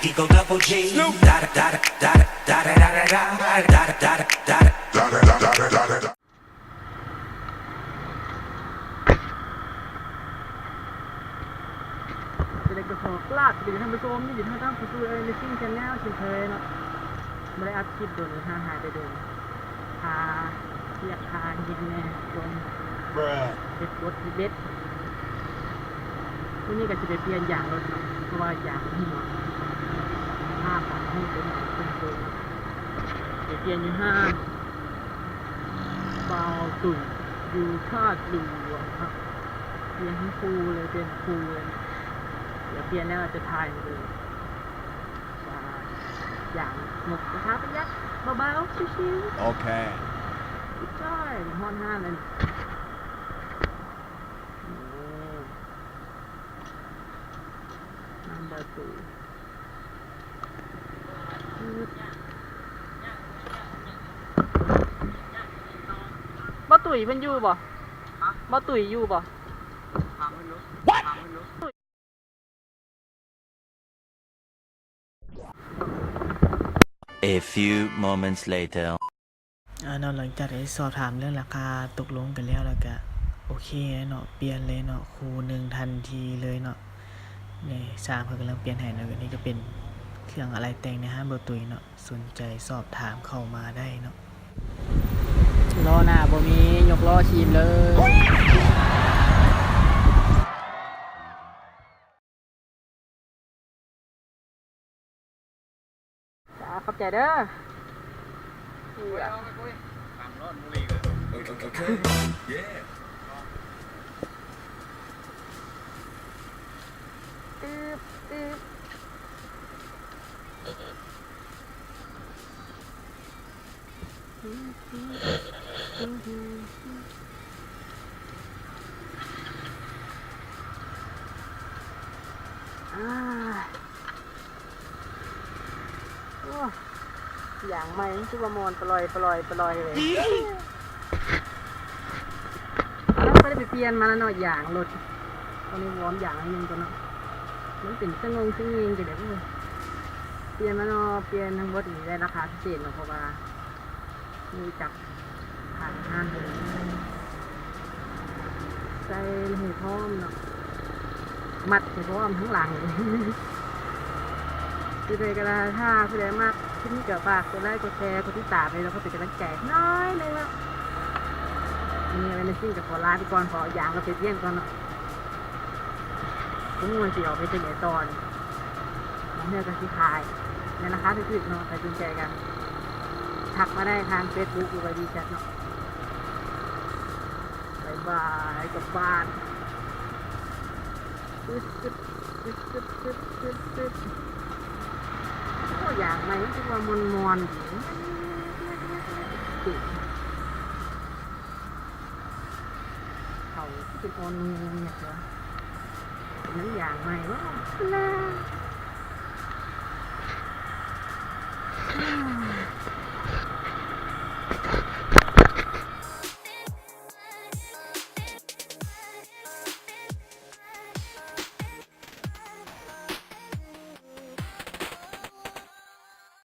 Eagle double G. Da-da-da-da-da. จะได้กระโดดลากไปท่านผู้ชมนี่อยู่ทางด้านประตูเลซิ่งแชนแนลเช่นเคยเนาะไม่ได้อัดคลิปโดนหายไปโดนพาเรียกพาเย็นแน่โดนเด็ดบดเด็ดวันนี้ก็จะไปเปลี่ยนยางรถเนาะเพราะว่ายางหัวห้าบาทให้เป็นตัวไปเปลี่ยนอยู่ห้าเบาตุ่ยอยู่คาดดูครับเปลี่ยนทั้งฟูเลยเป็นฟูเลยเดี๋ยวเปลี่ยนแล้วจะทายเลยว่าอย่างหมกกระทะเป็นยักษ์เบาๆชิวๆ โอเคใช่ห้อนห้าเลยน้ำบาตูบ่ตุ๋ยมันอยู่บ่บ่ตุ๋ยอยู่บ่ A few moments later. เนาะหลังจากได้สอบถามเรื่องราคาตกลงกันแล้วก็โอเคเนาะเปลี่ยนเลยเนาะคูหนึ่งทันทีเลยเนาะนี่สร้างเพิ่นกำลังเปลี่ยนให้เนาะนี่ก็เป็นเครื่องอะไรแต่งในห้างเบอร์ตุยเนาะสนใจสอบถามเข้ามาได้เนาะล้อหน้าบ่มียกล้อชีมเลยขอบใจเด้ออย่างไม่ชุบมอนปล่อยเลยแล้วก็ได้ไปเปลี่ยนมาแล้วเนาะอย่างรถตอนนี้วอร์มอย่างนึงก่อนเนาะมันเป็นซึ่งงจะเดี๋ยวเปลี่ยนมาเนาะเปลี่ยนทั้งหมดนี่ได้ราคาพิเศษเนาะเพราะว่ามีจับผ่านห้างเลยใส่หูพร้อมเนาะมัดหูพร้อมทั้งหลังคือเลยก็ได้ถ้าผู้ใดมากที่นี่เกิดฝากกดไลค์กดแชร์กดติดตามไปแล้วก็เป็นกำลังใจน้อยเลยละนี่อะไรในสิ่งกับขอลาไปก่อนขออย่างก็ไปเยี่ยมก่อนเนาะทุกวันสิออกไปเป็นไหนตอนเนื้อกันที่ขายเนี่ยนะคะที่อื่นเนาะไปสนใจกันทักมาได้ทางเฟซบุ๊กหรือว่าดีแชทเนาะบ๊ายบายกับบ้านก็อยากไหมที่ว่ามอนเขาเป็นคนเนี่ยเหรอนั้นอย่างไหมวะ